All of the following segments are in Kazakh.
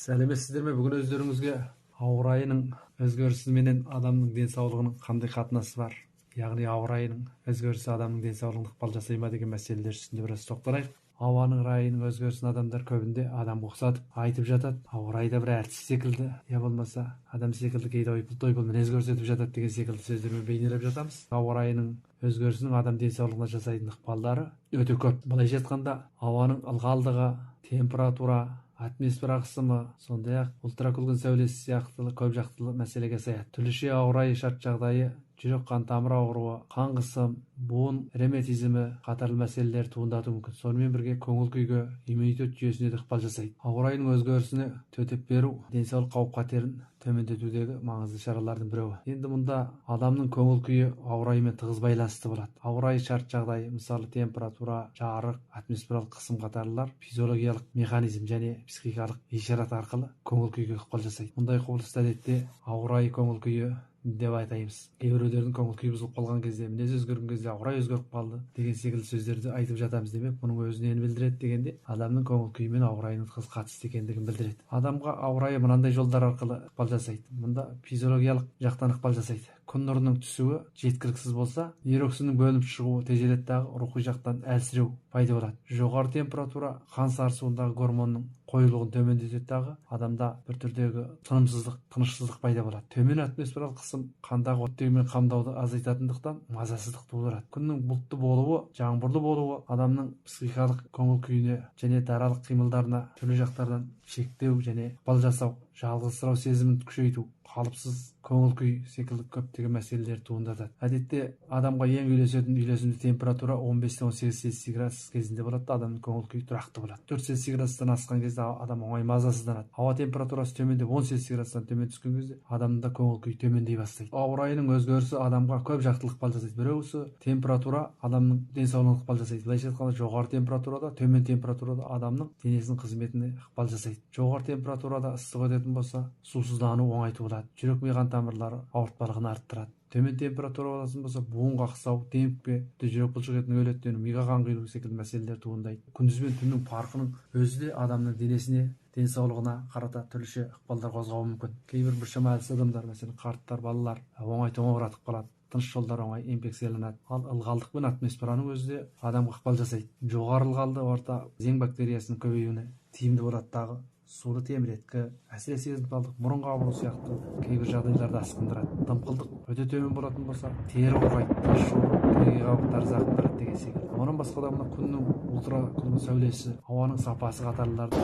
Сәлеметсіздер ме? Бүгін өздеріңізге ауа райының өзгерісі менен адамның денсаулығының қандай қатынасы бар, яғни ауа райының өзгерісі адамның денсаулығына ықпал жасай ма деген мәселелер үстінде біраз тоқталайық. Ауаның райының өзгерісін адамдар көбінде адамға ұқсатып айтып жатады. Ауа райда бір әртіс секілді, я болмаса адам секілді кейде ойпыл-тойпыл мінез көрсетіп жатады деген секілді сөздермен бейнелеп жатамыз. Ауа райының өзгерісінің адам денсаулығына жасайтын ықпалдары өте көп. Былайша айтқанда, ауаның ылғалдығы, температура, атмосфера қысымы, сондай-ақ ультракүлгін сәулесі сияқты көп жақтылы мәселеге саяды. Түрліше ауа райы шарт жағдайы жүрек қан тамыр ауруы, қан қысым, буын ревматизмі қатарлы мәселелер туындатуы мүмкін. Сонымен бірге көңіл күйге, иммунитет жүйесіне де ықпал жасайды. Ауа райының өзгерісіне төтеп беру денсаулық қауіп-қатерін төмендетудегі маңызды шаралардың біреуі. Енді мұнда адамның көңіл күйі ауа райымен тығыз байланысты болады. Ауа райы шарт жағдайы, мысалы температура, жарық, атмосфералық қысым қатарлар физиологиялық механизм және психикалық ишарат арқылы көңіл күйге ықпал жасайды. Мұндай құбылысты әдетте ауа райы көңіл күйі деп айтаймыз. Кейбіреулердің көңіл күйі бұзылып қалған кезде, мінез өзгерген кезде ауа райы өзгеріп қалды деген секілді сөздерді айтып жатамыз. Демек, бұның өзі нені білдіреді дегенде, адамның көңіл күйі мен ауа райының тығыз қатысты екендігін білдіреді. Адамға ауа райы мынандай жолдар арқылы ықпал жасайды. Мұнда физиологиялық жақтан ықпал жасайды. Күн нұрының түсуі жеткіліксіз болса, нейроксиннің бөлініп шығуы тежеледі дағы рухи жақтан әлсіреу пайда болады. Жоғары температура қан сарысуындағы гормонның қойылуын төмендетеді дағы адамда бір түрдегі тынымсыздық, тынышсыздық пайда болады. Төмен атмосфералық қысым қандағы оттегі мен қамдауды азайтатындықтан мазасыздық тудырады. Күннің бұлтты болуы, жаңбырлы болуы адамның психикалық көңіл күйіне және даралық қимылдарына түрлі жақтардан шектеу және ықпал жасау, жалғызсырау сезімін күшейту, қалыпсыз көңіл күй секілді көптеген мәселелер туындатады. Әдетте адамға ең үйлесімді температура 15-18 Цельсий градус кезінде болады. Адамның көңіл күйі тұрақты болады. 4 Цельсий градустан асқан кезде адам оңай мазасызданады. Ауа температурасы төмендеп 10 Цельсий градустан төмен түскен кезде адамда көңіл күй төмендей бастайды. Ауа райының өзгерісі адамға көп жақтылық ықпал жасайды. Біреусі температура адамның денсаулығына ықпал жасайды. Былайша айтқанда, жоғары температурада, төмен температурада адамның денесінің қызметіне ықпал жасайды. Жоғары температурада ыстық өтетін болса, сусыздану оңай туылады. Жүрек ми қан тамырлары ауыртпалығын арттырады. Төмен температура болатын болса, буын қақсау, демікпе, жүрек бұлшықетінің өлеттенуі, миға қан құйылу секілді мәселелер туындайды. Күндіз бен түннің farқының өзі де адамның денесіне, денсаулығына қарата түрліше ықпалдар қозғауы мүмкін. Кейбір біршама әлсіз адамдар, мәселен қарттар, балалар оңай тоңауратып қалады. Тыныс жолдары оңай инфекцияланады. Ал ылғалдық пен атмосфераның өзі де адамға ықпал жасайды. Жоғары ылғалды орта зең бактериясының көбеюіне тиімді болады дағы. Суды теміреткі, әсіресе сезімталдық, мұрын қабыру сияқты кейбір жағдайларда асқындырады. Дымқылдық өте төмен болатын болса, тері құрғайды, тас жолы, кірге қабықтары зақымдырады деген секілді. Мұнан басқа да мына күннің ультракүлгін сәулесі, ауаның сапасы қатарларды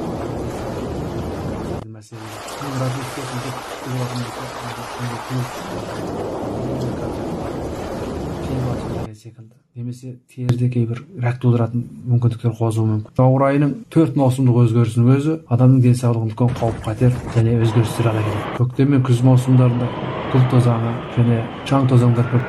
секілді. Немесе теріде кейбір рак тудыратын мүмкіндіктер қозуы мүмкін. Ауа райының 4 маусымдық өзгерісінің өзі адамның денсаулығына үлкен қауіп-қатер және өзгерістер ала келеді. Көктем мен күз маусымдарында күл тозаңы және шаң тозаңдар көп.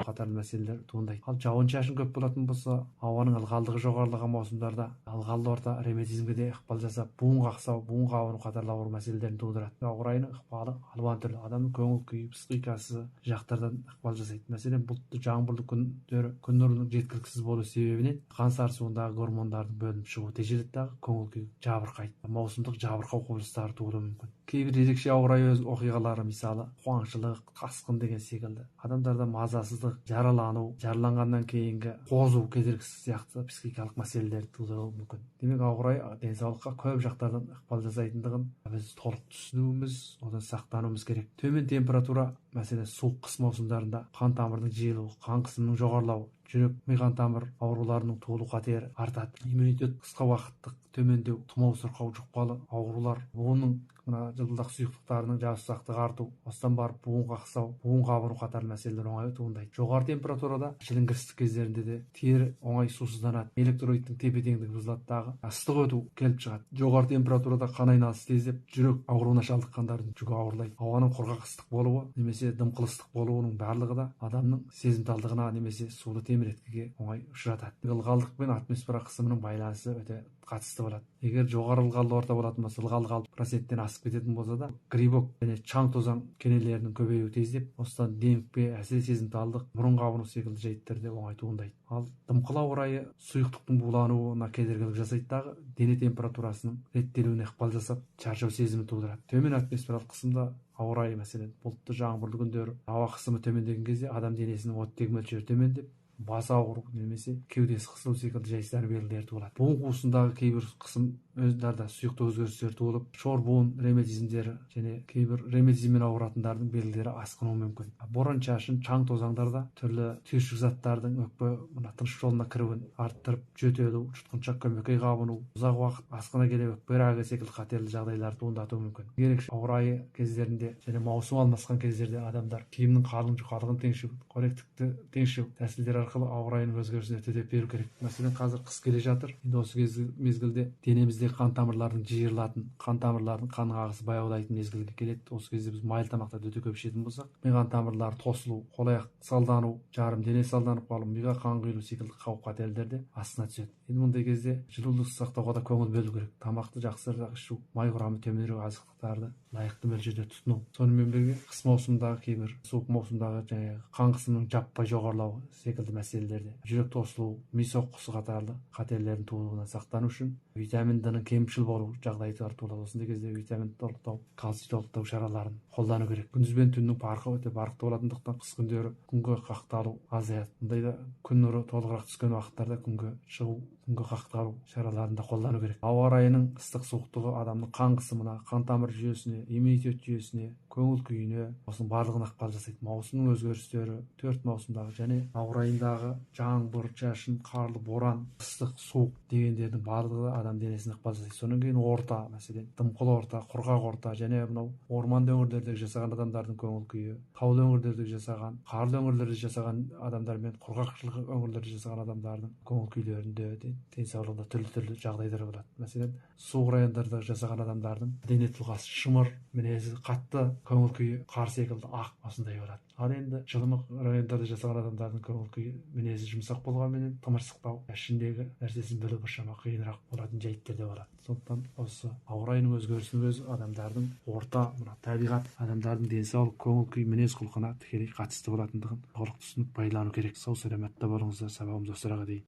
Қатарлы мәселелер туындайды. Ал жауын-шашын көп болатын болса, ауаның ылғалдығы жоғарылаған маусымдарда ылғалды орта ревматизмге де ықпал жасап, буын қақсау, буын қабыну қатарлы ауыр мәселелерін тудырады. Ауа райының ықпалы алуан түрлі. Адамның көңіл күйі, психикасы жақтардан ықпал жасайды. Мәселен, бұлтты жаңбырлы күндері күн нұрының жеткіліксіз болу себебінен қан сарысуындағы гормондардың бөлініп шығуы тежеледі, көңіл күй жабырқайды. Маусымдық жабырқау құбылыстары тууы мүмкін. Кейбір ерекше ауа райы оқиғалары, мысалы қуаңшылық, тасқын деген секілді адамдарда мазасыздық, жаралану, жараланғаннан кейінгі қозу, кедергісіз сияқты психикалық мәселелер тудыруы мүмкін. Демек, ауа райы денсаулыққа көп жақтардан ықпал жасайтындығын біз толық түсінуіміз, одан сақтануымыз керек. Төмен температура, мәселен суық қыс маусымдарында қан тамырының жиылуы, қан қысымының жоғарылауы, жүрек ми қан тамыр ауруларының туылу қатері артады. Иммунитет қысқа уақыттық төмендеу, тұмау, сырқау, жұқпалы аурулар, буынның жылдақ сұйықтықтарының жасушақтығы арту, осыдан барып буын қақсау, буын қабыру қатарлы мәселелер оңай туындайды. Жоғары температурада шіліңгірістік кездерінде де тері оңай сусызданады, электролиттің тепе-теңдігі бұзылады дағы, ыстық өту келіп шығады. Жоғары температурада қан айналысы тездеп, жүрек ауруына шалдыққандардың жүгі ауырлайды. Ауаның құрғақ ыстық болуы немесе дымқыл ыстық болуының барлығы да адамның сезімталдығына немесе суды теміреткіге оңай ұшыратады. Ылғалдық пен атмосфера қысымының байланысы өте катысты болот. Эгер жогору ылгалдуу орто болотун болсо, ылгалдык 6%тен асып кететін болса да, грибок және чаң тозаң кенелеринин көбөйүүгү тездеп, осыдан демикпе, әсер сезимталдык, мурун кабынуу секилдүү жайттарда оңой туындайт. Ал дымкыл аба ырайы суюктуктун бууланууна кедергилик жасайт дагы, дене температурасынын реттелүүнү ыкпал жасап, чарчоо сезими туудурат. Төмөн атмосфералык кысымда аба ырайы, маселен, булуттуу жаамбырдуу күндөрү аба кысымы төмөндөгөн кезде адам денесинин оттеги мөлчөрү төмөндөп, баш аагыруу немесе кеудеси кысылуу секилдүү жайсыздардын белгилери туулат. Буун куусундагы кээ бир кысым өздарда суюктук өзгөрүштөр туулуп, шор буун ревматизмдери және кээ бир ревматизм менен ооруатындардын белгилери аскынуу мүмкүн. Борон чашын, чаң тозаңдарда түрлүү түйүрчүк заттардын өкпө мына тыныш жолуна кирүүн арттырып, жөтөлүү, жуткунчак көмөкөй кабынуу, узак убакыт аскына келип өкпө рагы секилдүү катерлүү жагдайларды туурдатуу мүмкүн. Керек аба ырайы кездеринде және маусум алмашкан кездерде адамдар кийимдин калың жукалыгын теңшүү, корректикти теңшүү тәсилдери аркылуу аба ырайынын өзгөрүшүнө төтөп берүү керек. Маселен, азыр кыш келе жатыр. Эми осы мезгилде денемиздеги кан тамырлардын жыйырылатын, кан тамырлардын канын агысы баяулайтын мезгилге келет. Осы кезде биз майлы тамактарды өтө көп ичетін болсак, ми кан тамырлары тосулуу, кол аяк салдануу, жарым дене салданып калуу, мига кан куюлуу секилдүү кауп катердерди астына түсөт. Эми мындай кезде жылуулук сактоого да көңүл бөлүү керек. Тамакты жакшыраак ичүү, май курамы төмөнүрөөк азыктыктарды ылайыктуу мөлчөрдө тутунуу. Сонун менен бирге кыш маусумдагы кээ бир суук маусумдагы жанагы кан кысымынын жаппай жогорулоо секилдүү маселелерди, жүрөк тосулуу, ми соккусу катарлуу катерлердин туулуунан сактануу үчүн витамин Днын кемчил болуу жагдайы туулат. Ошондой кезде витамин толуктоо, кальций толуктоо чараларын колдонуу керек. Күндүз менен түндүн паркы өтө барктуу болотундуктан кыш күндөрү күнгө какталуу азаят. Мындайда күн нуру толугураак түскөн убакыттарда күнгө чыгуу, күнгө какталуу чараларын да колдонуу керек. Аба ырайынын ыстык сууктугу адамдын кан кысымына, кан тамыр жүйөсүнө, иммунитет жүйөсүнө, көңүл күйүнө, осунун баардыгына ыкпал жасайт. Маусумдун өзгөрүштөрү, 4 маусумдагы және аба ырайындагы жаамбыр, жашын, карлы, боран, ыстык, суук дегендердин баардыгы адам денесине ыкпал жасайт. Сонун кийин орта, маселен, дымкыл орта, кургак орта және мынау ормандуу өңүрлөрдөгү жашаган адамдардын көңүл күйү, таулуу өңүрлөрдө жашаган, карлуу өңүрлөрдө жашаган адамдар менен кургакчылык өңүрлөрдө жашаган адамдардын көңүл күүлөрүндө, ден соолугунда түрлүү жагдайлар болот. Маселен, суук райондордо жашаган адамдардын дене тулгасы шымыр, мүнөзү катты, көңүл күйү кар секилдүү ак, ошондой болот. Ал эми жылымык райондордо жашаган адамдардын көңүл күйү, мүнөзү жумшак болгону менен тымырсыктау, ичиндеги нерсесин бөлө башама кыйыныраак болатын жайттар да болот. Сондуктан осы аба ырайынын өзгөрүшүнүн өзү адамдардын орта, мына табигат, адамдардын ден соолук, көңүл күй, мүнөз кулкуна тикелей катысты болотундугун толук түшүнүп байлануу керек. Сау саламатта болуңуздар, сабагыбыз осурага дейин.